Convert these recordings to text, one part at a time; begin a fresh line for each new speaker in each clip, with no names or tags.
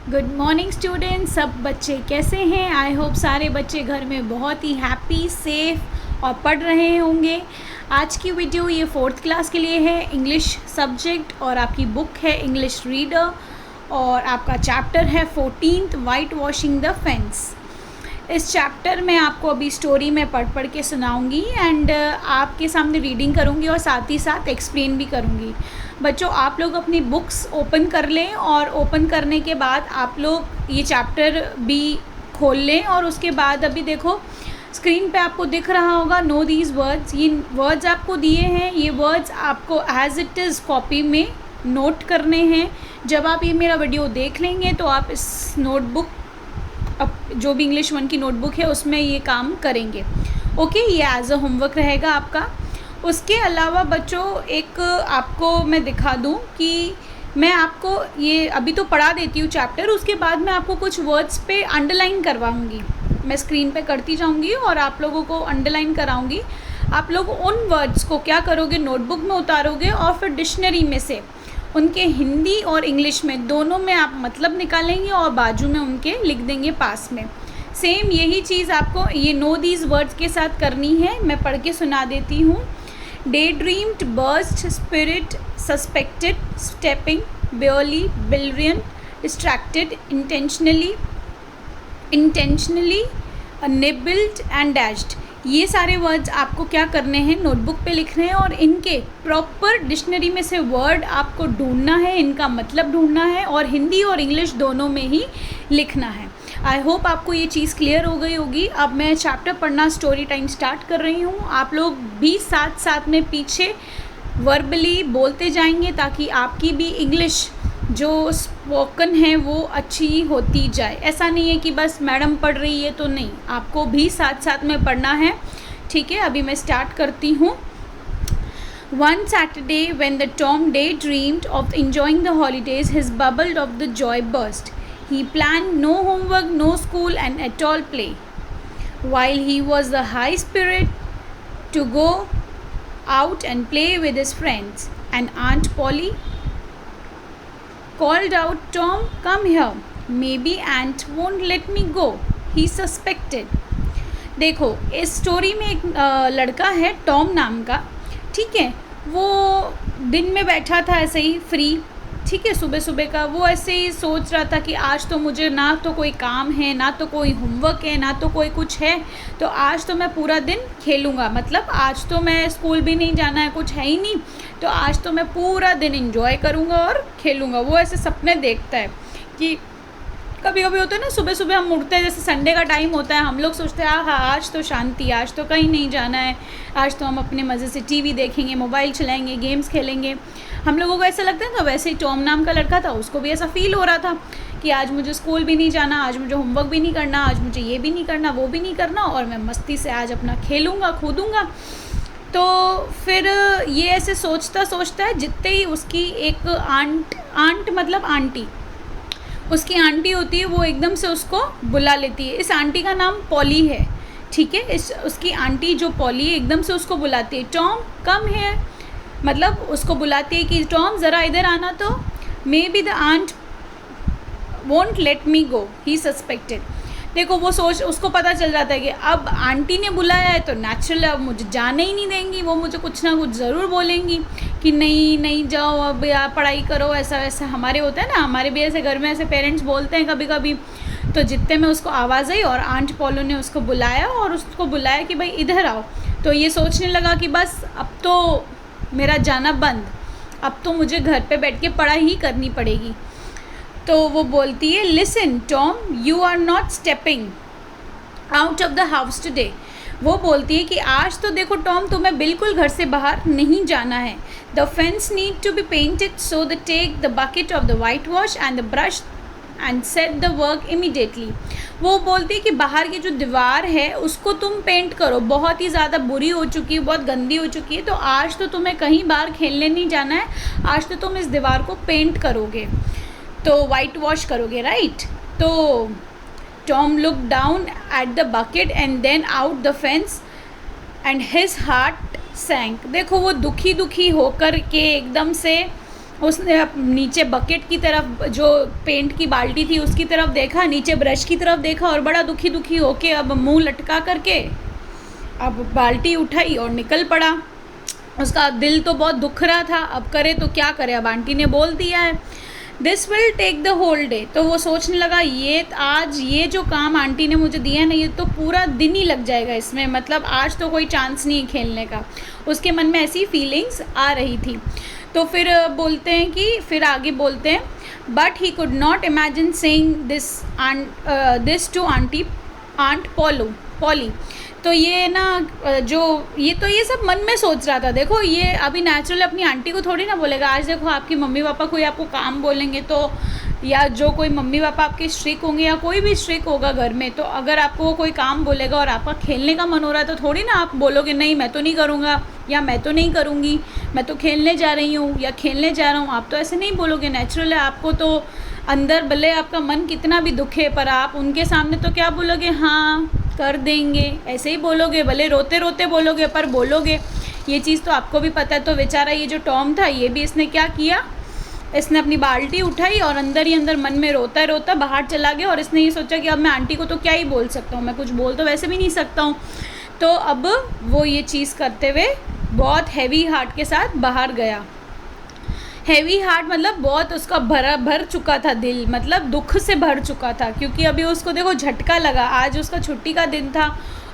Good morning students. सब बच्चे कैसे हैं? आई होप सारे बच्चे घर में बहुत ही हैप्पी, सेफ और पढ़ रहे होंगे। आज की वीडियो ये 4th क्लास के लिए है, इंग्लिश सब्जेक्ट, और आपकी बुक है इंग्लिश रीडर और आपका चैप्टर है 14th white washing the fence. इस चैप्टर में आपको अभी स्टोरी में पढ़ के सुनाऊंगी एंड आपके सामने रीडिंग करूंगी और साथ ही साथ एक्सप्लेन भी करूंगी। बच्चों, आप लोग अपनी बुक्स ओपन कर लें और ओपन करने के बाद आप लोग ये चैप्टर भी खोल लें और उसके बाद अभी देखो स्क्रीन पे आपको दिख रहा होगा नो दीज वर्ड्स। ये वर्ड्स आपको दिए हैं, ये वर्ड्स आपको एज इट इज़ कॉपी में नोट करने हैं। जब आप ये मेरा वीडियो देख लेंगे तो आप इस नोटबुक, अब जो भी इंग्लिश 1 की नोटबुक है उसमें ये काम करेंगे। ओके, ये एज अ होमवर्क रहेगा आपका। उसके अलावा बच्चों एक आपको मैं दिखा दूं कि मैं आपको ये अभी तो पढ़ा देती हूँ चैप्टर, उसके बाद मैं आपको कुछ वर्ड्स पे अंडरलाइन करवाऊँगी। मैं स्क्रीन पे करती जाऊँगी और आप लोगों को अंडरलाइन कराऊँगी। आप लोग उन वर्ड्स को क्या करोगे, नोटबुक में उतारोगे और फिर डिक्शनरी में से उनके हिंदी और इंग्लिश में दोनों में आप मतलब निकालेंगे और बाजू में उनके लिख देंगे पास में। सेम यही चीज़ आपको ये नो दीज वर्ड्स के साथ करनी है। मैं पढ़ के सुना देती हूँ। Daydreamed, burst, spirit, suspected, stepping, barely, brilliant, distracted, intentionally, nibbled and dashed। ये सारे वर्ड्स आपको क्या करने हैं, नोटबुक पे लिखने हैं और इनके प्रॉपर डिक्शनरी में से वर्ड आपको ढूंढना है, इनका मतलब ढूंढना है और हिंदी और इंग्लिश दोनों में ही लिखना है। आई होप आपको ये चीज़ क्लियर हो गई होगी। अब मैं चैप्टर पढ़ना स्टोरी टाइम स्टार्ट कर रही हूँ। आप लोग भी साथ साथ में पीछे वर्बली बोलते जाएंगे ताकि आपकी भी इंग्लिश जो स्पोकन है वो अच्छी होती जाए। ऐसा नहीं है कि बस मैडम पढ़ रही है तो नहीं, आपको भी साथ साथ में पढ़ना है। ठीक है, अभी मैं स्टार्ट करती हूँ। One Saturday when the Tom daydreamed of enjoying the holidays, his bubble of the joy burst. He planned no homework, no school and at all play. While he was the high spirit to go out and play with his friends, and Aunt Polly called out, Tom, come here. Maybe Aunt won't let me go, he suspected. देखो, इस story में एक लड़का है Tom नाम का। ठीक है, वो दिन में बैठा था ऐसे ही फ्री। ठीक है, सुबह सुबह का वो ऐसे ही सोच रहा था कि आज तो मुझे ना तो कोई काम है, ना तो कोई होमवर्क है, ना तो कोई कुछ है, तो आज तो मैं पूरा दिन खेलूँगा। मतलब आज तो मैं स्कूल भी नहीं जाना है, कुछ है ही नहीं, तो आज तो मैं पूरा दिन एंजॉय करूँगा और खेलूँगा। वो ऐसे सपने देखता है कि कभी कभी होता है ना, सुबह सुबह हम उठते हैं, जैसे संडे का टाइम होता है, हम लोग सोचते हैं हाँ आज तो शांति, आज तो कहीं नहीं जाना है, आज तो हम अपने मज़े से टीवी देखेंगे, मोबाइल चलाएंगे, गेम्स खेलेंगे। हम लोगों को ऐसा लगता है। तो वैसे ही टॉम नाम का लड़का था, उसको भी ऐसा फील हो रहा था कि आज मुझे स्कूल भी नहीं जाना, आज मुझे होमवर्क भी नहीं करना, आज मुझे ये भी नहीं करना, वो भी नहीं करना, और मैं मस्ती से आज अपना खेलूँगा, कूदूँगा। तो फिर ये ऐसे सोचता सोचता है, जितने ही उसकी एक आंट मतलब आंटी, उसकी आंटी होती है, वो एकदम से उसको बुला लेती है। इस आंटी का नाम पॉली है। ठीक है, उसकी आंटी जो पॉली है एकदम से उसको बुलाती है, टॉम कम हियर। मतलब उसको बुलाती है कि टॉम ज़रा इधर आना। तो maybe the aunt won't let me go, he suspected. देखो वो उसको पता चल जाता है कि अब आंटी ने बुलाया है तो नेचुरल अब मुझे जाने ही नहीं देंगी, वो मुझे कुछ ना कुछ ज़रूर बोलेंगी कि नहीं नहीं जाओ, अब या पढ़ाई करो, ऐसा वैसा हमारे होता है ना, हमारे भी ऐसे घर में ऐसे पेरेंट्स बोलते हैं कभी कभी। तो जितने में उसको आवाज़ आई और आंट पॉलो ने उसको बुलाया और उसको बुलाया कि भाई इधर आओ, तो ये सोचने लगा कि बस अब तो मेरा जाना बंद, अब तो मुझे घर पे बैठ के पढ़ाई ही करनी पड़ेगी। तो वो बोलती है, listen Tom, you are not stepping out of the house today. वो बोलती है कि आज तो देखो टॉम, तुम्हें बिल्कुल घर से बाहर नहीं जाना है। The fence need to be painted, so the take the bucket of the white wash and the brush and set the work immediately. वो बोलती है कि बाहर की जो दीवार है उसको तुम पेंट करो, बहुत ही ज़्यादा बुरी हो चुकी है, बहुत गंदी हो चुकी है, तो आज तो तुम्हें कहीं बाहर खेलने नहीं जाना है, आज तो तुम इस दीवार को पेंट करोगे, तो वाइट वॉश करोगे, राइट। तो Tom look down at the bucket and then out the fence and his heart sank. देखो वो दुखी दुखी होकर के एकदम से उसने नीचे बकेट की तरफ, जो पेंट की बाल्टी थी उसकी तरफ देखा, नीचे ब्रश की तरफ देखा और बड़ा दुखी दुखी होके अब मुंह लटका करके अब बाल्टी उठाई और निकल पड़ा। उसका दिल तो बहुत दुख रहा था, अब करे तो क्या करे, अब आंटी ने बोल दिया है this will take the whole day. तो वो सोचने लगा ये आज ये जो काम आंटी ने मुझे दिया है ना, ये तो पूरा दिन ही लग जाएगा इसमें, मतलब आज तो कोई चांस नहीं है खेलने का। उसके मन में ऐसी फीलिंग्स आ रही थी। तो फिर बोलते हैं कि फिर आगे बोलते हैं but he could not imagine saying this to aunt Polly. तो ये ना जो ये सब मन में सोच रहा था। देखो ये अभी नेचुरल अपनी आंटी को थोड़ी ना बोलेगा। आज देखो आपकी मम्मी पापा कोई आपको काम बोलेंगे तो, या जो कोई मम्मी पापा आपके स्ट्रिक होंगे या कोई भी स्ट्रिक होगा घर में, तो अगर आपको कोई काम बोलेगा और आपका खेलने का मन हो रहा है तो थोड़ी ना आप बोलोगे नहीं मैं तो नहीं करूँगा या मैं तो नहीं करूँगी, मैं तो खेलने जा रही हूँ या खेलने जा रहा हूँ। आप तो ऐसे नहीं बोलोगे, नेचुरल है। आपको तो अंदर भले आपका मन कितना भी दुखे पर आप उनके सामने तो क्या बोलोगे, हाँ कर देंगे, ऐसे ही बोलोगे, भले रोते रोते बोलोगे पर बोलोगे। ये चीज़ तो आपको भी पता है। तो बेचारा ये जो टॉम था ये भी इसने क्या किया, इसने अपनी बाल्टी उठाई और अंदर ही अंदर मन में रोता रोता बाहर चला गया। और इसने ये सोचा कि अब मैं आंटी को तो क्या ही बोल सकता हूँ, मैं कुछ बोल तो वैसे भी नहीं सकता हूँ। तो अब वो ये चीज़ करते हुए बहुत हैवी हार्ट के साथ बाहर गया। हैवी हार्ट मतलब बहुत उसका भर चुका था दिल, मतलब दुख से भर चुका था, क्योंकि अभी उसको देखो झटका लगा। आज उसका छुट्टी का दिन था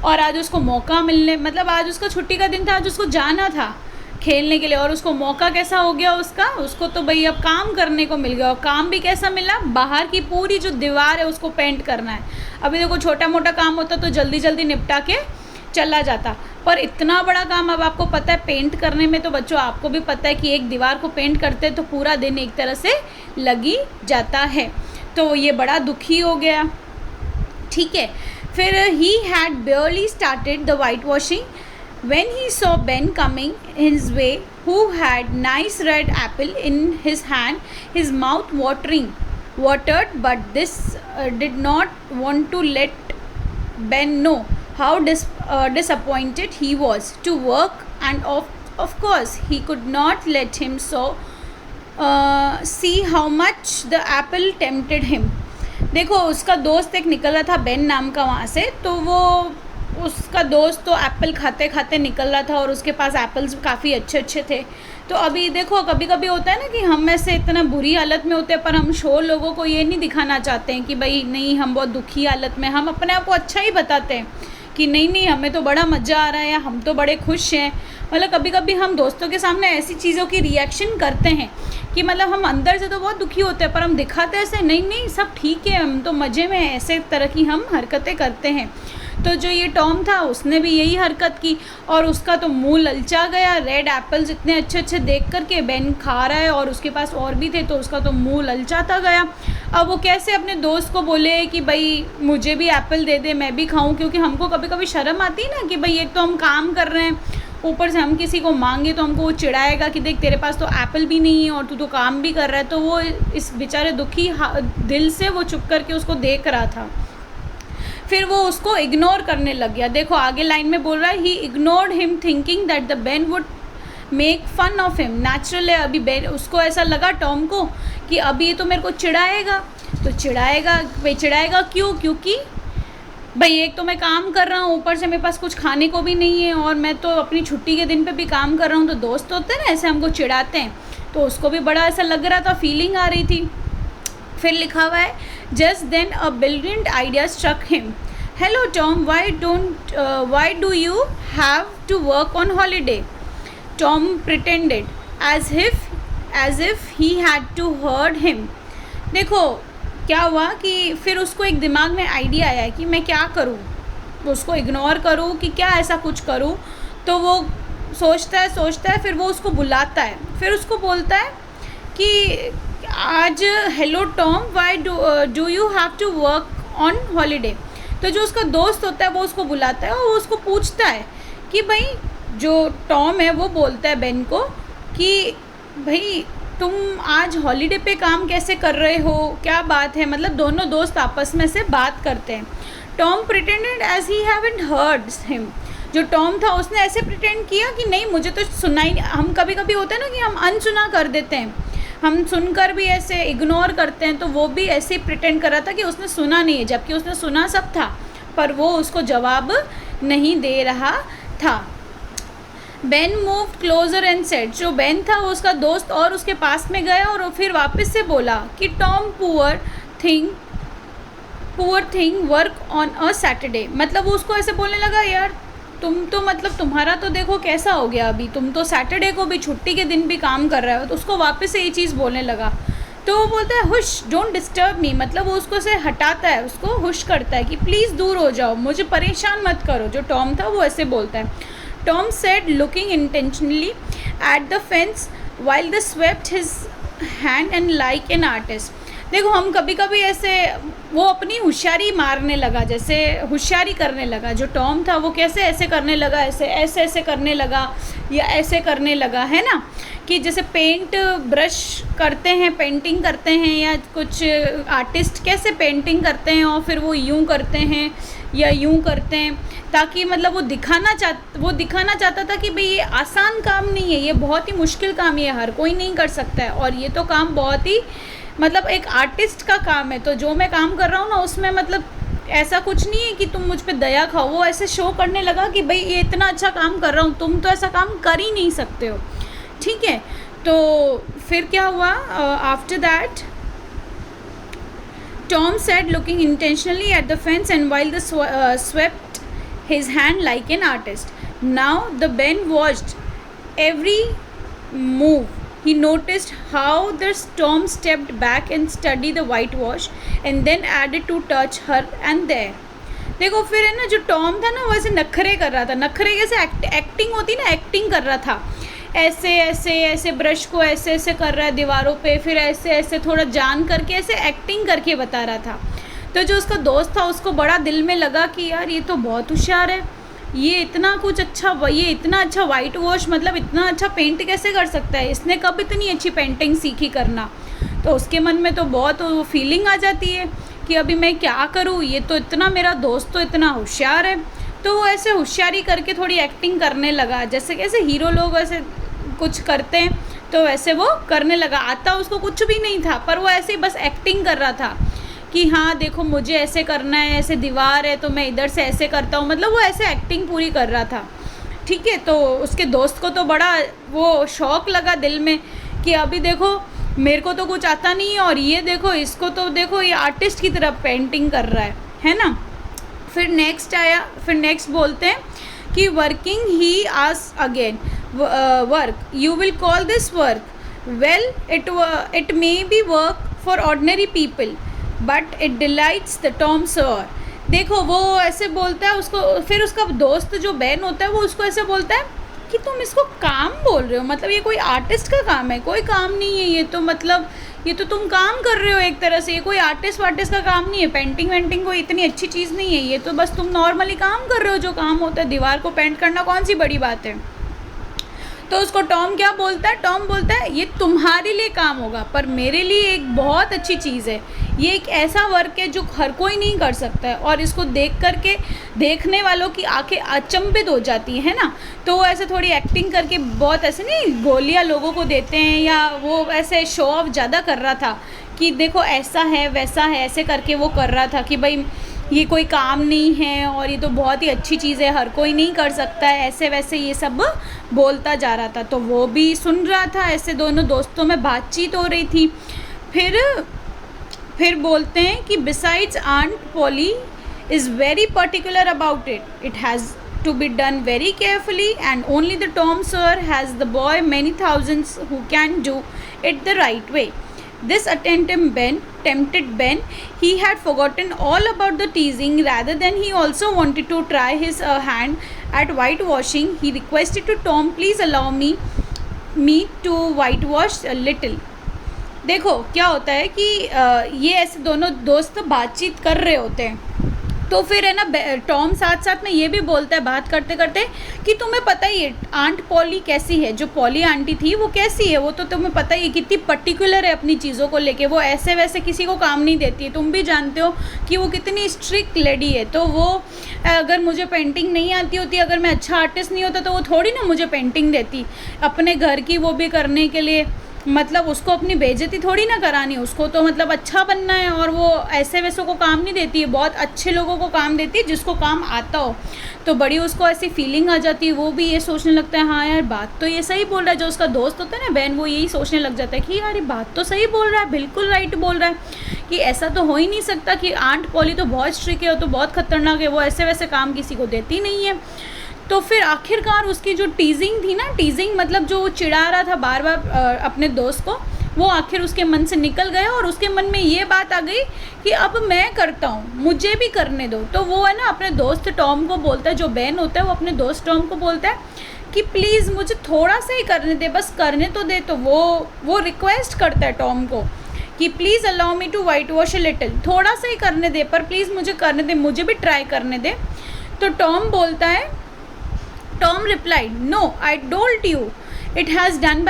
और आज उसको मौका मिलने, मतलब आज उसका छुट्टी का दिन था, आज उसको जाना था खेलने के लिए और उसको मौका कैसा हो गया उसको तो भाई अब काम करने को मिल गया। और काम भी कैसा मिला, बाहर की पूरी जो दीवार है उसको पेंट करना है। अभी देखो छोटा मोटा काम होता तो जल्दी जल्दी निपटा के चला जाता, पर इतना बड़ा काम अब आपको पता है पेंट करने में, तो बच्चों आपको भी पता है कि एक दीवार को पेंट करते हैं तो पूरा दिन एक तरह से लगी जाता है। तो ये बड़ा दुखी हो गया। ठीक है, फिर he had barely started the whitewashing when he saw Ben coming his way, who had nice red apple in his hand, his mouth watered, but this did not want to let Ben know how disappointed he was to work, and of course he could not let him see how much the apple tempted him. देखो उसका दोस्त एक निकल रहा था Ben नाम का वहाँ से, तो वो उसका दोस्त तो एप्पल खाते खाते निकल रहा था और उसके पास एप्पल्स काफ़ी अच्छे अच्छे थे। तो अभी देखो कभी कभी होता है ना कि हम ऐसे इतना बुरी हालत में होते हैं पर हम शो लोगों को ये नहीं दिखाना चाहते हैं कि भाई नहीं हम बहुत दुखी हालत में, हम अपने आप को अच्छा ही बताते हैं कि नहीं हमें तो बड़ा मज़ा आ रहा है या हम तो बड़े खुश हैं। मतलब कभी कभी हम दोस्तों के सामने ऐसी चीज़ों की रिएक्शन करते हैं कि मतलब हम अंदर से तो बहुत दुखी होते हैं पर हम दिखाते ऐसे नहीं सब ठीक है, हम तो मज़े में हैं, ऐसे तरह की हम हरकतें करते हैं। तो जो ये टॉम था उसने भी यही हरकत की और उसका तो मुंह ललचा गया। रेड एप्पल्स इतने अच्छे अच्छे देख करके बेन खा रहा है और उसके पास और भी थे तो उसका तो मुंह ललचाता गया। अब वो कैसे अपने दोस्त को बोले कि भाई मुझे भी एप्पल दे दे, मैं भी खाऊं, क्योंकि हमको कभी कभी शर्म आती है ना कि भाई एक तो हम काम कर रहे हैं, ऊपर से हम किसी को मांगे तो हमको वो चिढ़ाएगा कि देख तेरे पास तो एप्पल भी नहीं है और तू तो काम भी कर रहा है। तो वो इस बेचारे दुखी दिल से वो चुप करके उसको देख रहा था। फिर वो उसको इग्नोर करने लग गया। देखो आगे लाइन में बोल रहा है he ignored him thinking that the Ben would make fun of him. Natural है, अभी बेन उसको ऐसा लगा टॉम को कि अभी ये तो मेरे को चिढ़ाएगा। तो चिढ़ाएगा क्यों? क्योंकि भाई एक तो मैं काम कर रहा हूँ, ऊपर से मेरे पास कुछ खाने को भी नहीं है और मैं तो अपनी छुट्टी के दिन पे भी काम कर रहा हूँ। तो दोस्त होते हैं ना ऐसे हमको चिढ़ाते हैं, तो उसको भी बड़ा ऐसा लग रहा था, फीलिंग आ रही थी। फिर लिखा हुआ है just then a brilliant idea struck him. Hello Tom, why do you have to work on holiday? Tom pretended as if he had to hurt him. देखो क्या हुआ कि फिर उसको एक दिमाग में आइडिया आया कि मैं क्या करूँ, उसको इग्नोर करूँ कि क्या ऐसा कुछ करूँ। तो वो सोचता है फिर वो उसको बुलाता है, फिर उसको बोलता है कि आज hello Tom, why do you have to work on holiday. तो जो उसका दोस्त होता है वो उसको बुलाता है और वो उसको पूछता है कि भाई, जो टॉम है वो बोलता है बेन को कि भाई तुम आज हॉलीडे पे काम कैसे कर रहे हो, क्या बात है। मतलब दोनों दोस्त आपस में से बात करते हैं। Tom pretended as he haven't heard him. जो टॉम था उसने ऐसे प्रिटेंड किया कि नहीं मुझे तो सुना ही नहीं। हम कभी कभी होता है ना कि हम अनसुना कर देते हैं, हम सुनकर भी ऐसे इग्नोर करते हैं, तो वो भी ऐसे ही प्रिटेंड कर रहा था कि उसने सुना नहीं है, जबकि उसने सुना सब था, पर वो उसको जवाब नहीं दे रहा था। Ben moved closer and said, जो बेन था वो उसका दोस्त और उसके पास में गया और फिर वापस से बोला कि Tom poor thing work on a Saturday. मतलब वो उसको ऐसे बोलने लगा, यार तुम तो मतलब तुम्हारा तो देखो कैसा हो गया, अभी तुम तो सैटरडे को भी, छुट्टी के दिन भी काम कर रहे हो। तो उसको वापस से ये चीज़ बोलने लगा, तो वो बोलता है हुश, डोंट डिस्टर्ब मी। मतलब वो उसको से हटाता है, उसको हुश करता है कि प्लीज़ दूर हो जाओ, मुझे परेशान मत करो। जो टॉम था वो ऐसे बोलता है। Tom said looking intentionally at the fence while the swept his hand and like an artist. देखो हम कभी कभी ऐसे, वो अपनी होशियारी मारने लगा, जैसे होशियारी करने लगा। जो टॉम था वो कैसे ऐसे करने लगा, ऐसे ऐसे ऐसे करने लगा या ऐसे करने लगा, है ना, कि जैसे पेंट ब्रश करते हैं, पेंटिंग करते हैं, या कुछ आर्टिस्ट कैसे पेंटिंग करते हैं और फिर वो यूं करते हैं या यूं करते हैं, ताकि मतलब वो दिखाना चाहता था कि भाई ये आसान काम नहीं है, ये बहुत ही मुश्किल काम है, ये हर कोई नहीं कर सकता है, और ये तो काम बहुत ही मतलब एक आर्टिस्ट का काम है। तो जो मैं काम कर रहा हूँ ना उसमें मतलब ऐसा कुछ नहीं है कि तुम मुझ पे दया खाओ। वो ऐसे शो करने लगा कि भाई ये इतना अच्छा काम कर रहा हूँ, तुम तो ऐसा काम कर ही नहीं सकते हो, ठीक है। तो फिर क्या हुआ, after that Tom said looking intentionally at the fence and while the swept his hand like an artist. Now the Ben watched every move. He noticed how the Tom stepped back and studied the whitewash and then added to touch her and there. देखो फिर है ना, जो Tom था ना वो ऐसे नखरे कर रहा था, नखरे कैसे एक्टिंग होती ना, एक्टिंग कर रहा था, ऐसे ऐसे ऐसे ब्रश को ऐसे ऐसे कर रहा है दीवारों पे, फिर ऐसे ऐसे थोड़ा जान करके ऐसे एक्टिंग करके बता रहा था। तो जो उसका दोस्त था उसको बड़ा दिल में लगा कि यार ये तो बहुत होशियार है, ये इतना अच्छा वाइट वॉश, मतलब इतना अच्छा पेंट कैसे कर सकता है, इसने कब इतनी अच्छी पेंटिंग सीखी करना। तो उसके मन में तो बहुत फीलिंग आ जाती है कि अभी मैं क्या करूँ, ये तो इतना, मेरा दोस्त तो इतना होशियार है। तो वो ऐसे होशियारी करके थोड़ी एक्टिंग करने लगा, जैसे कैसे हीरो लोग ऐसे कुछ करते हैं, तो वैसे वो करने लगा। आता उसको कुछ भी नहीं था, पर वो ऐसे ही बस एक्टिंग कर रहा था कि हाँ देखो मुझे ऐसे करना है, ऐसे दीवार है तो मैं इधर से ऐसे करता हूँ, मतलब वो ऐसे एक्टिंग पूरी कर रहा था, ठीक है। तो उसके दोस्त को तो बड़ा वो शौक़ लगा दिल में कि अभी देखो मेरे को तो कुछ आता नहीं है, और ये देखो इसको तो देखो ये आर्टिस्ट की तरह पेंटिंग कर रहा है ना। फिर नेक्स्ट बोलते हैं कि working he ask again, work you will call this work, well it may be work for ordinary people but it delights the Tom Sawyer. देखो वो ऐसे बोलता है उसको, फिर उसका दोस्त जो बेन होता है वो उसको ऐसे बोलता है कि तुम इसको काम बोल रहे हो, मतलब ये कोई आर्टिस्ट का काम है, कोई काम नहीं है ये तो, मतलब ये तो तुम काम कर रहे हो एक तरह से, ये कोई आर्टिस्ट का काम नहीं है, पेंटिंग वेंटिंग कोई इतनी अच्छी चीज़ नहीं है, ये तो बस तुम नॉर्मली काम कर रहे हो, जो काम होता है दीवार को पेंट करना कौन सी बड़ी बात है। तो उसको टॉम क्या बोलता है, टॉम बोलता है ये तुम्हारे लिए काम होगा, पर मेरे लिए एक बहुत अच्छी चीज़ है, ये एक ऐसा वर्क है जो हर कोई नहीं कर सकता है, और इसको देख करके देखने वालों की आंखें अचंभित हो जाती है ना। तो वो ऐसे थोड़ी एक्टिंग करके बहुत ऐसे नहीं गोलियां लोगों को देते हैं, या वो ऐसे शो ऑफ ज़्यादा कर रहा था कि देखो ऐसा है वैसा है, ऐसे करके वो कर रहा था कि भाई ये कोई काम नहीं है और ये तो बहुत ही अच्छी चीज़ है, हर कोई नहीं कर सकता है, ऐसे वैसे ये सब बोलता जा रहा था। तो वो भी सुन रहा था, ऐसे दोनों दोस्तों में बातचीत हो रही थी। फिर बोलते हैं कि besides aunt Polly is very particular about it, it has to be done very carefully and only the Tom Sawyer has the boy many thousands who can do it the right way. This tempted Ben. He had forgotten all about the teasing. Rather than he also wanted to try his hand at whitewashing. He requested to Tom, please allow me to whitewash a little. देखो क्या होता है कि ये ऐसे दोनों दोस्त बातचीत कर रहे होते हैं, तो फिर है ना टॉम साथ साथ में ये भी बोलता है बात करते करते कि तुम्हें पता ही है आंट पॉली कैसी है, जो पॉली आंटी थी वो कैसी है, वो तो तुम्हें पता ही है कितनी पर्टिकुलर है अपनी चीज़ों को लेके, वो ऐसे वैसे किसी को काम नहीं देती है, तुम भी जानते हो कि वो कितनी स्ट्रिक्ट लेडी है। तो वो अगर मुझे पेंटिंग नहीं आती होती, अगर मैं अच्छा आर्टिस्ट नहीं होता तो वो थोड़ी ना मुझे पेंटिंग देती, अपने घर की वो भी करने के लिए, मतलब उसको अपनी बेइज्जती थोड़ी ना करानी है, उसको तो मतलब अच्छा बनना है, और वो ऐसे वैसों को काम नहीं देती है, बहुत अच्छे लोगों को काम देती है जिसको काम आता हो। तो बड़ी उसको ऐसी फीलिंग आ जाती है, वो भी ये सोचने लगता है हाँ यार बात तो ये सही बोल रहा है। जो उसका दोस्त होता है ना बहन, वो यही सोचने लग जाता है कि यार ये बात तो सही बोल रहा है, बिल्कुल राइट बोल रहा है, कि ऐसा तो हो ही नहीं सकता, कि आंट पॉली तो बहुत स्ट्रिक्ट है, वो तो बहुत खतरनाक है, वो ऐसे वैसे काम किसी को देती नहीं है। तो फिर आखिरकार उसकी जो टीजिंग थी ना, टीजिंग मतलब जो चिढ़ा रहा था बार बार अपने दोस्त को, वो आखिर उसके मन से निकल गया, और उसके मन में ये बात आ गई कि अब मैं करता हूँ, मुझे भी करने दो। तो वो है ना अपने दोस्त टॉम को बोलता है, जो बेन होता है वो अपने दोस्त टॉम को बोलता है कि प्लीज़ मुझे थोड़ा सा ही करने दे, बस करने तो दे। तो वो रिक्वेस्ट करता है टॉम को कि please allow me to whitewash a little, थोड़ा सा ही करने दे, पर प्लीज़ मुझे करने दे, मुझे भी ट्राई करने दे। तो टॉम बोलता है, Tom replied, "No, I told you. It has done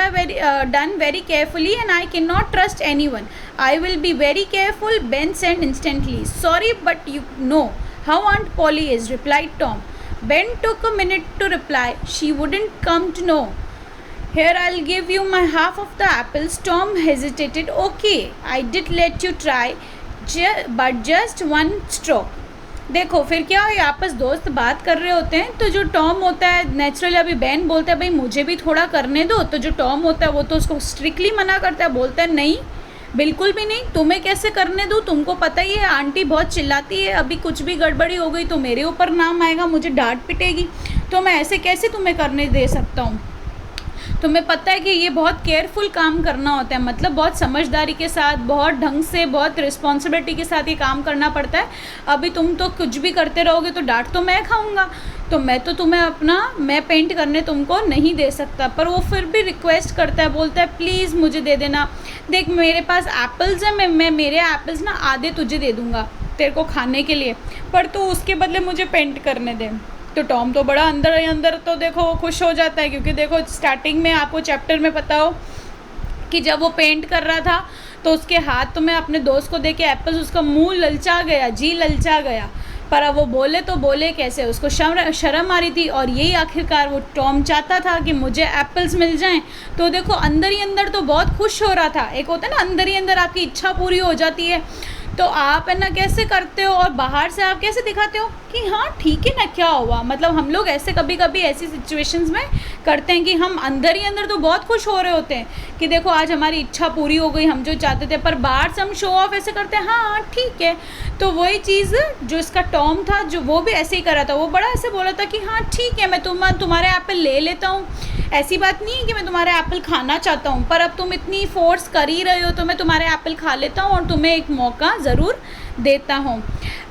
very carefully, and I cannot trust anyone. I will be very careful." Ben said instantly. "Sorry, but you know how Aunt Polly is," replied Tom. Ben took a minute to reply. She wouldn't come to know. "Here, I'll give you my half of the apples." Tom hesitated. "Okay, I did let you try, but just one stroke." देखो फिर क्या, ये आपस दोस्त बात कर रहे होते हैं, तो जो टॉम होता है नेचुरली, अभी बैन बोलता है भाई मुझे भी थोड़ा करने दो, तो जो टॉम होता है वो तो उसको स्ट्रिक्टली मना करता है, बोलता है नहीं बिल्कुल भी नहीं, तुम्हें कैसे करने दूँ, तुमको पता ही है आंटी बहुत चिल्लाती है, अभी कुछ भी गड़बड़ी हो गई तो मेरे ऊपर नाम आएगा, मुझे डांट पिटेगी, तो मैं ऐसे कैसे तुम्हें करने दे सकता हूँ। तुम्हें पता है कि ये बहुत केयरफुल काम करना होता है, मतलब बहुत समझदारी के साथ, बहुत ढंग से, बहुत रिस्पॉन्सिबिलिटी के साथ ये काम करना पड़ता है। अभी तुम तो कुछ भी करते रहोगे तो डांट तो मैं खाऊंगा, तो मैं तो तुम्हें मैं पेंट करने तुमको नहीं दे सकता। पर वो फिर भी रिक्वेस्ट करता है, बोलता है प्लीज़ मुझे दे देना, देख मेरे पास एप्पल्स हैं, मैं मेरे एप्पल्स ना आधे तुझे दे दूँगा तेरे को खाने के लिए, पर तो उसके बदले मुझे पेंट करने दे। तो टॉम तो बड़ा अंदर ही अंदर तो देखो खुश हो जाता है, क्योंकि देखो स्टार्टिंग में आपको चैप्टर में पता हो कि जब वो पेंट कर रहा था तो उसके हाथ में अपने दोस्त को देके एप्पल्स, उसका मुंह ललचा गया, जी ललचा गया, पर अब वो बोले तो बोले कैसे, उसको शर्म आ रही थी, और यही आखिरकार वो टॉम चाहता था कि मुझे एप्पल्स मिल जाएं। तो देखो अंदर ही अंदर तो बहुत खुश हो रहा था, एक होता है ना अंदर ही अंदर आपकी इच्छा पूरी हो जाती है, तो आप है ना कैसे करते हो, और बाहर से आप कैसे दिखाते हो कि हाँ ठीक है ना क्या हुआ। मतलब हम लोग ऐसे कभी कभी ऐसी सिचुएशंस में करते हैं कि हम अंदर ही अंदर तो बहुत खुश हो रहे होते हैं कि देखो आज हमारी इच्छा पूरी हो गई, हम जो चाहते थे, पर बाहर से हम शो ऑफ ऐसे करते हैं हाँ ठीक है। तो वही चीज़ जो इसका टॉम था, जो वो भी ऐसे ही कर रहा था, वो बड़ा ऐसे बोला था कि हाँ ठीक है मैं तुम्हारे एप्पल ले लेता हूँ, ऐसी बात नहीं है कि मैं तुम्हारे एप्पल खाना चाहता हूँ, पर अब तुम इतनी फोर्स कर ही रहे हो तो मैं तुम्हारे एप्पल खा लेता हूँ और तुम्हें एक मौका ज़रूर देता हूँ।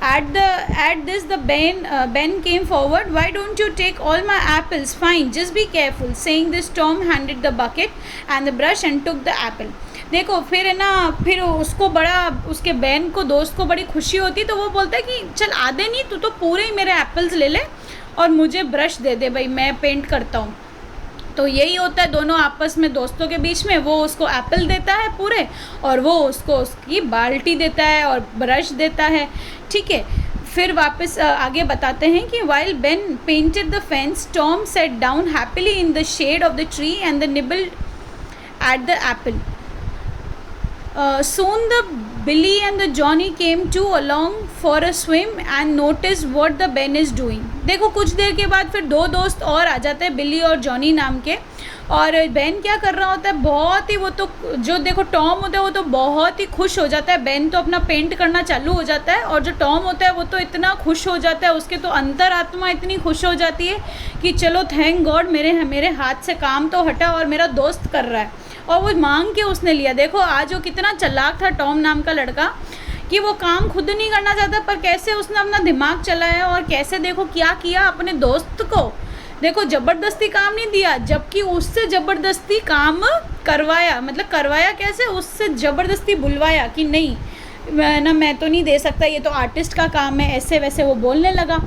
At this the Ben came forward. "Why don't you take all my apples? Fine, just be careful." Saying this, Tom handed the bucket and the brush and took the apple. देखो फिर है ना, फिर उसको बड़ा, उसके बहन को, दोस्त को बड़ी खुशी होती, तो वो बोलता है कि चल आधे नहीं, तू तो पूरे ही मेरे एप्पल्स ले ले और मुझे ब्रश दे दे भाई, मैं पेंट करता हूँ। तो यही होता है दोनों आपस में, दोस्तों के बीच में, वो उसको एप्पल देता है पूरे और वो उसको उसकी बाल्टी देता है और ब्रश देता है, ठीक है। फिर वापस आगे बताते हैं कि while Ben painted the fence, Tom sat down happily in the shade of the tree and nibbled at the apple. Soon the Billy and the Johnny came too along for a swim and noticed what the Ben is doing. देखो कुछ देर के बाद फिर दो दोस्त और आ जाते हैं, बिली और जॉनी नाम के, और बेन क्या कर रहा होता है, बहुत ही, वो तो जो देखो टॉम होता है वो तो बहुत ही खुश हो जाता है, बेन तो अपना पेंट करना चालू हो जाता है, और जो टॉम होता है वो तो इतना खुश हो जाता है, उसके तो अंतरात्मा इतनी खुश हो जाती है कि चलो थैंक गॉड मेरे हाथ से काम तो हटा और मेरा दोस्त कर रहा है, और वो मांग के उसने लिया। देखो आज वो कितना चालाक था टॉम नाम का लड़का, कि वो काम खुद नहीं करना चाहता, पर कैसे उसने अपना दिमाग चलाया और कैसे देखो क्या किया अपने दोस्त को, देखो ज़बरदस्ती काम नहीं दिया, जबकि उससे ज़बरदस्ती काम करवाया। मतलब करवाया कैसे, उससे ज़बरदस्ती बुलवाया कि नहीं मैं तो नहीं दे सकता, ये तो आर्टिस्ट का काम है, ऐसे वैसे वो बोलने लगा।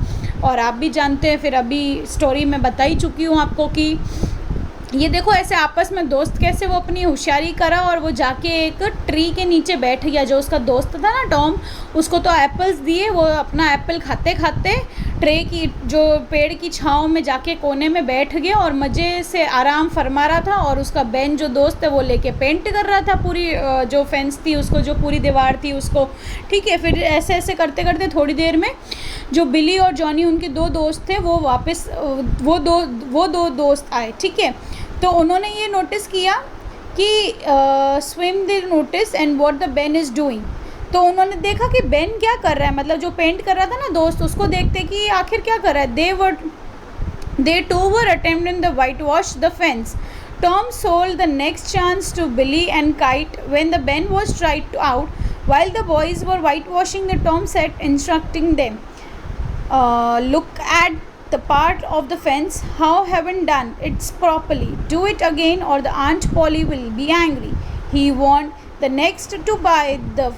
और आप भी जानते हैं, फिर अभी स्टोरी में बता ही चुकी हूँ आपको कि ये देखो ऐसे आपस में दोस्त कैसे वो अपनी होशियारी करा और वो जाके एक ट्री के नीचे बैठ गया। जो उसका दोस्त था ना टॉम, उसको तो एप्पल्स दिए, वो अपना एप्पल खाते खाते ट्रे की जो पेड़ की छाँव में जाके कोने में बैठ गया और मज़े से आराम फरमा रहा था, और उसका बेन जो दोस्त है वो लेके पेंट कर रहा था पूरी जो फेंस थी उसको, जो पूरी दीवार थी उसको। ठीक है, फिर ऐसे ऐसे करते करते थोड़ी देर में जो बिली और जॉनी उनके दो दोस्त थे वो वापस वो दो दोस्त आए। ठीक है, तो उन्होंने ये नोटिस किया कि swim the notice and what the Ben is doing. तो उन्होंने देखा कि बेन क्या कर रहा है, मतलब जो पेंट कर रहा था ना दोस्त, उसको देखते कि आखिर क्या कर रहा है। They too were attempting the white wash the fence. Tom sold the next chance to Billy and Kite when the Ben was tried out. While the boys were whitewashing, Tom said, instructing them, "Look at the part of the fence how haven't done it properly. Do it again, or the Aunt Polly will be angry." He warned. The next to buy the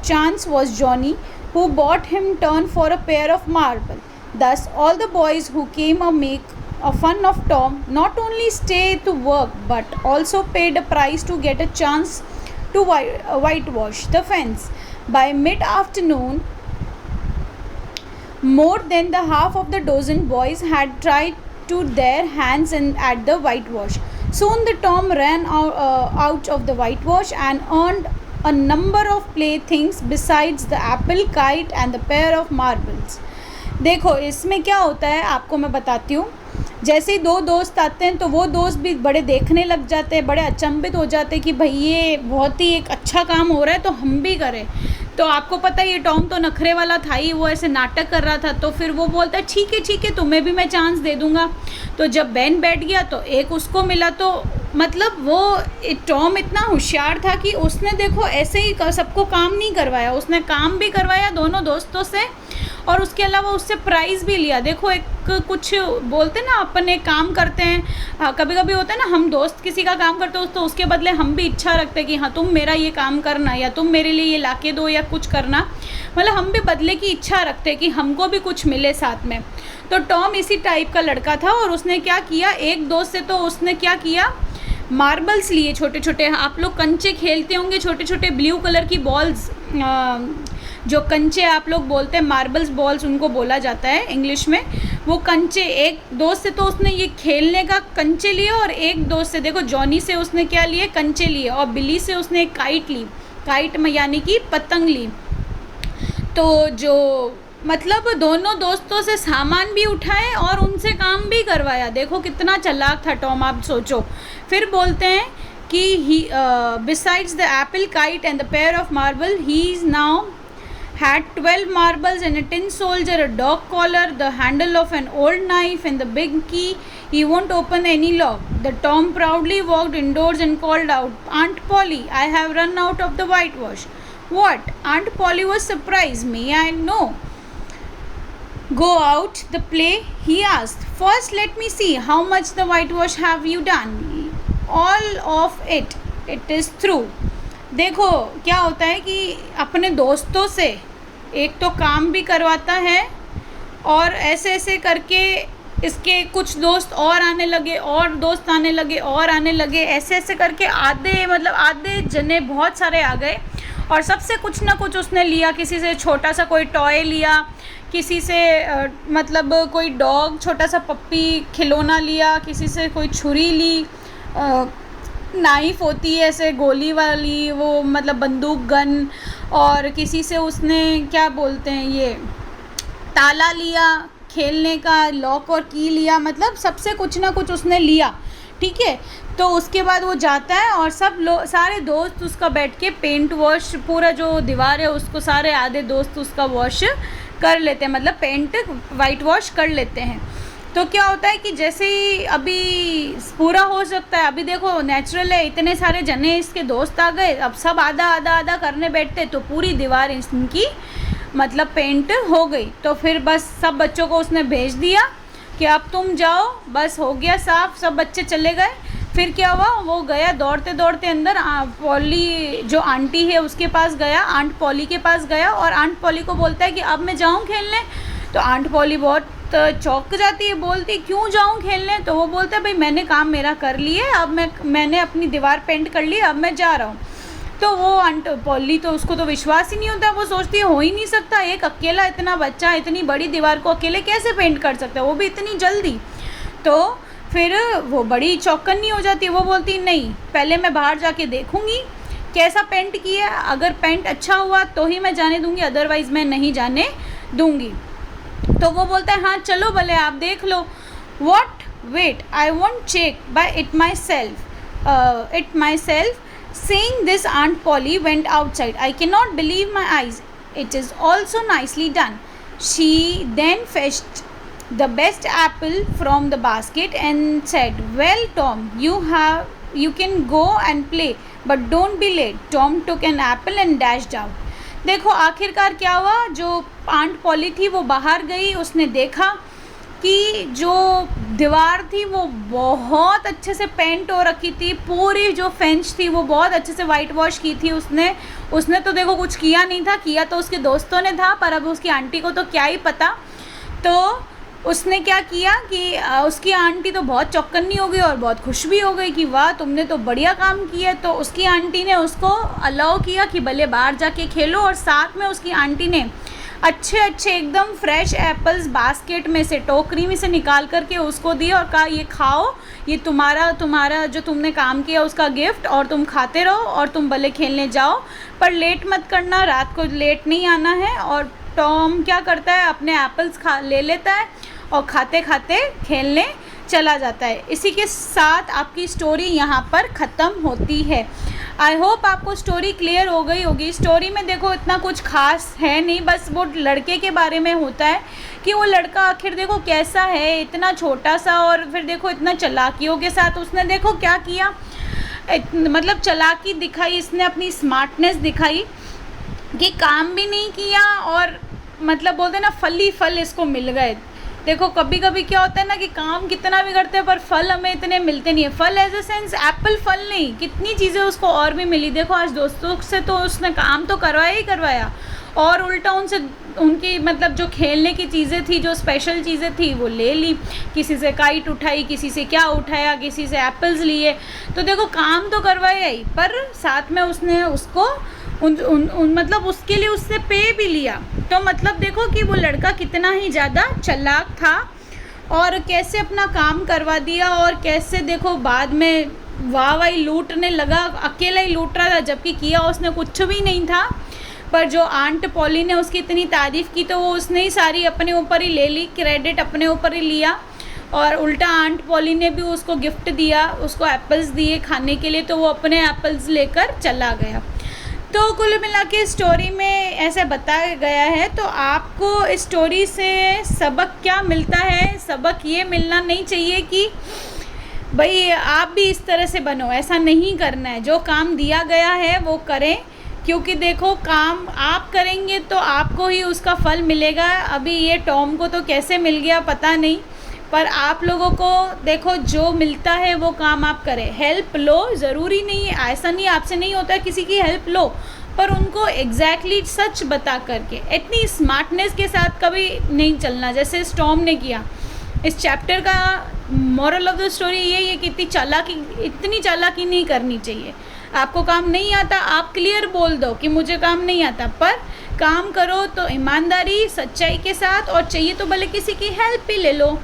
chance was Johnny, who bought him turn for a pair of marble. Thus, all the boys who came make a fun of Tom not only stay to work but also paid a price to get a chance to whitewash the fence. By mid-afternoon, more than the half of the dozen boys had tried to their hands at the whitewash. Soon the Tom ran out of the whitewash and earned a number of playthings besides the apple, kite and the pair of marbles. देखो इसमें क्या होता है आपको मैं बताती हूँ। जैसे ही दो दोस्त आते हैं तो वो दोस्त भी बड़े देखने लग जाते हैं, बड़े अचंभित हो जाते हैं कि भाई ये बहुत ही एक अच्छा काम हो रहा है तो हम भी करें। तो आपको पता है ये टॉम तो नखरे वाला था ही, वो ऐसे नाटक कर रहा था, तो फिर वो बोलता है ठीक है तुम्हें भी मैं चांस दे दूँगा। तो जब बेन बैठ गया तो एक उसको मिला, तो मतलब वो टॉम इतना होशियार था कि उसने देखो ऐसे ही सबको काम नहीं करवाया, उसने काम भी करवाया दोनों दोस्तों से, और उसके अलावा उससे प्राइज़ भी लिया। देखो एक कुछ बोलते ना अपन एक काम करते हैं, कभी कभी होता है ना हम दोस्त किसी का काम करते हो तो उसके बदले हम भी इच्छा रखते हैं कि हाँ तुम मेरा ये काम करना, या तुम मेरे लिए ये लाके दो, या कुछ करना, मतलब हम भी बदले की इच्छा रखते हैं कि हमको भी कुछ मिले साथ में। तो टॉम इसी टाइप का लड़का था, और उसने क्या किया, एक दोस्त से तो उसने क्या किया, मार्बल्स लिए छोटे छोटे। आप लोग कंचे खेलते होंगे, छोटे छोटे ब्लू कलर की बॉल्स, जो कंचे आप लोग बोलते हैं, मार्बल्स बॉल्स उनको बोला जाता है इंग्लिश में। वो कंचे, एक दोस्त से तो उसने ये खेलने का कंचे लिए, और एक दोस्त से देखो जॉनी से उसने क्या लिए, कंचे लिए, और बिली से उसने एक काइट ली, काइट में यानी कि पतंग ली। तो जो मतलब दोनों दोस्तों से सामान भी उठाए और उनसे काम भी करवाया। देखो कितना चालाक था टॉम, आप सोचो। फिर बोलते हैं कि he besides the apple, kite and the pair of marble, he is now had 12 marbles and a tin soldier, a dog collar, the handle of an old knife and the big key. He won't open any lock. The Tom proudly walked indoors and called out, "Aunt Polly, I have run out of the whitewash." "What?" Aunt Polly was surprised. "May I know?" "Go out the play?" he asked. "First let me see how much the whitewash have you done." "All of it. It is through." देखो क्या होता है कि अपने दोस्तों से एक तो काम भी करवाता है, और ऐसे ऐसे करके इसके कुछ दोस्त और आने लगे, और दोस्त आने लगे, और आने लगे, ऐसे ऐसे करके आधे जने बहुत सारे आ गए, और सबसे कुछ ना कुछ उसने लिया। किसी से छोटा सा कोई टॉय लिया, किसी से मतलब कोई डॉग, छोटा सा पप्पी खिलौना लिया, किसी से कोई छुरी ली, नाइफ होती है ऐसे गोली वाली, वो मतलब बंदूक गन, और किसी से उसने क्या बोलते हैं ये ताला लिया खेलने का, लॉक और की लिया, मतलब सबसे कुछ ना कुछ उसने लिया। ठीक है, तो उसके बाद वो जाता है और सारे दोस्त उसका बैठ के पेंट वॉश, पूरा जो दीवार है उसको सारे आधे दोस्त उसका वॉश कर लेते हैं, मतलब पेंट वाइट वॉश कर लेते हैं। तो क्या होता है कि जैसे ही अभी पूरा हो सकता है, अभी देखो नेचुरल है, इतने सारे जने इसके दोस्त आ गए, अब सब आधा आधा आधा करने बैठते तो पूरी दीवार इनकी मतलब पेंट हो गई। तो फिर बस सब बच्चों को उसने भेज दिया कि अब तुम जाओ, बस हो गया साफ, सब बच्चे चले गए। फिर क्या हुआ, वो गया दौड़ते दौड़ते अंदर, पॉली जो आंटी है उसके पास गया, आंट पॉली के पास गया, और आंट पॉली को बोलता है कि अब मैं जाऊँ खेलने। तो आंट पॉली बहुत चौंक जाती है, बोलती क्यों जाऊँ खेलने। तो वो बोलता है भाई मैंने काम मेरा कर लिया, अब मैंने अपनी दीवार पेंट कर ली, अब मैं जा रहा हूँ। तो वो आंट पॉली तो उसको तो विश्वास ही नहीं होता, वो सोचती है हो ही नहीं सकता, एक अकेला इतना बच्चा इतनी बड़ी दीवार को अकेले कैसे पेंट कर सकता है, वो भी इतनी जल्दी। तो फिर वो बड़ी चौकन्नी हो जाती है, वो बोलती नहीं पहले मैं बाहर जाके देखूँगी कैसा पेंट किया, अगर पेंट अच्छा हुआ तो ही मैं जाने दूँगी, अदरवाइज़ मैं नहीं जाने दूँगी। तो वो बोलता है हाँ चलो भले आप देख लो। What wait I want check by it myself. Seeing this, Aunt Polly went outside. I cannot believe my eyes. It is also nicely done. She then fetched the best apple from the basket and said, "Well, Tom, you can go and play, but don't be late." Tom took an apple and dashed out. देखो आखिरकार क्या हुआ, जो aunt poly थी वो बाहर गई, उसने देखा कि जो दीवार थी वो बहुत अच्छे से पेंट हो रखी थी, पूरी जो फेंच थी वो बहुत अच्छे से वाइट वॉश की थी उसने तो देखो कुछ किया नहीं था, किया तो उसके दोस्तों ने था, पर अब उसकी आंटी को तो क्या ही पता। तो उसने क्या किया कि उसकी आंटी तो बहुत चौकन्नी हो गई और बहुत खुश भी हो गई कि वाह तुमने तो बढ़िया काम किया। तो उसकी आंटी ने उसको अलाउ किया कि भले बाहर जाके खेलो, और साथ में उसकी आंटी ने अच्छे अच्छे एकदम फ्रेश एप्पल्स बास्केट में से, टोकरी में से निकाल करके उसको दिए और कहा ये खाओ, ये तुम्हारा जो तुमने काम किया उसका गिफ्ट, और तुम खाते रहो और तुम भले खेलने जाओ पर लेट मत करना, रात को लेट नहीं आना है। और टॉम क्या करता है, अपने एप्पल्स ले लेता है और खाते खाते खेलने चला जाता है। इसी के साथ आपकी स्टोरी यहाँ पर ख़त्म होती है। आई होप आपको स्टोरी क्लियर हो गई होगी। स्टोरी में देखो इतना कुछ खास है नहीं, बस वो लड़के के बारे में होता है कि वो लड़का आखिर देखो कैसा है, इतना छोटा सा, और फिर देखो इतना चालाकियों के साथ उसने देखो क्या किया, मतलब चालाकी दिखाई, इसने अपनी स्मार्टनेस दिखाई कि काम भी नहीं किया और मतलब बोलते ना फल ही फल इसको मिल गए। देखो कभी कभी क्या होता है ना कि काम कितना भी करते हैं पर फल हमें इतने मिलते नहीं है। फल एज ए सेंस एप्पल फल नहीं, कितनी चीज़ें उसको और भी मिली। देखो आज दोस्तों से तो उसने काम तो करवाया ही करवाया, और उल्टा उनसे उनकी मतलब जो खेलने की चीज़ें थी, जो स्पेशल चीज़ें थी वो ले ली, किसी से काइट उठाई, किसी से क्या उठाया, किसी से एप्पल्स लिए। तो देखो काम तो करवाया ही, पर साथ में उसने उसको मतलब उसके लिए उससे पे भी लिया। तो मतलब देखो कि वो लड़का कितना ही ज़्यादा चालाक था और कैसे अपना काम करवा दिया, और कैसे देखो बाद में वाह लूटने लगा, अकेला ही लूट रहा था जबकि किया उसने कुछ भी नहीं था। पर जो आंट पॉली ने उसकी इतनी तारीफ़ की तो वो उसने ही सारी अपने ऊपर ही ले ली, क्रेडिट अपने ऊपर ही लिया, और उल्टा आंट पॉली ने भी उसको गिफ्ट दिया, उसको एप्पल्स दिए खाने के लिए, तो वो अपने एप्पल्स लेकर चला गया। तो कुल मिला के स्टोरी में ऐसे बताया गया है। तो आपको इस स्टोरी से सबक क्या मिलता है? सबक ये मिलना नहीं चाहिए कि भाई आप भी इस तरह से बनो, ऐसा नहीं करना है। जो काम दिया गया है वो करें, क्योंकि देखो काम आप करेंगे तो आपको ही उसका फल मिलेगा। अभी ये टॉम को तो कैसे मिल गया पता नहीं, पर आप लोगों को देखो जो मिलता है वो काम आप करें। हेल्प लो, ज़रूरी नहीं है, ऐसा नहीं आपसे नहीं होता किसी की हेल्प लो, पर उनको एग्जैक्टली सच बता करके, इतनी स्मार्टनेस के साथ कभी नहीं चलना जैसे टॉम ने किया। इस चैप्टर का मॉरल ऑफ द स्टोरी यही है कि इतनी चालाकी नहीं करनी चाहिए। आपको काम नहीं आता, आप क्लियर बोल दो कि मुझे काम नहीं आता, पर काम करो तो ईमानदारी सच्चाई के साथ, और चाहिए तो भले किसी की हेल्प भी ले लो।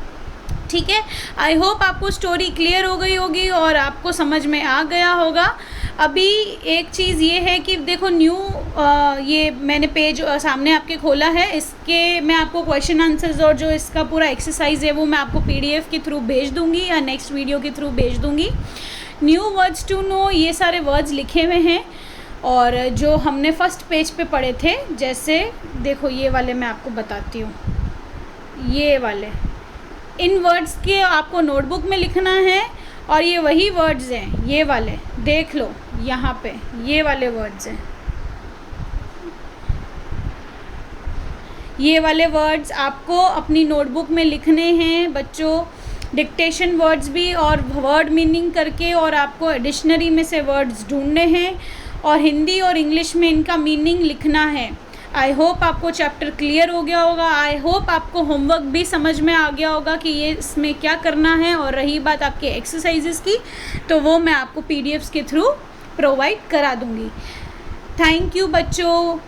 ठीक है, आई होप आपको स्टोरी क्लियर हो गई होगी और आपको समझ में आ गया होगा। अभी एक चीज़ ये है कि देखो ये मैंने पेज सामने आपके खोला है, इसके मैं आपको क्वेश्चन आंसर्स और जो इसका पूरा एक्सरसाइज है वो मैं आपको PDF के थ्रू भेज दूँगी या नेक्स्ट वीडियो के थ्रू भेज दूँगी। न्यू वर्ड्स टू नो, ये सारे वर्ड्स लिखे हुए हैं, और जो हमने फर्स्ट पेज पे पढ़े थे, जैसे देखो ये वाले मैं आपको बताती हूँ, ये वाले इन वर्ड्स के आपको नोटबुक में लिखना है, और ये वही वर्ड्स हैं, ये वाले देख लो यहाँ पे, ये वाले वर्ड्स हैं, ये वाले वर्ड्स आपको अपनी नोटबुक में लिखने हैं बच्चों। डिक्टेशन वर्ड्स भी और वर्ड मीनिंग करके, और आपको डिक्शनरी में से वर्ड्स ढूंढने हैं और हिंदी और इंग्लिश में इनका मीनिंग लिखना है। आई होप आपको चैप्टर क्लियर हो गया होगा। आई होप आपको होमवर्क भी समझ में आ गया होगा कि ये इसमें क्या करना है। और रही बात आपके एक्सरसाइजेस की, तो वो मैं आपको PDFs के थ्रू प्रोवाइड करा दूँगी। थैंक यू बच्चों।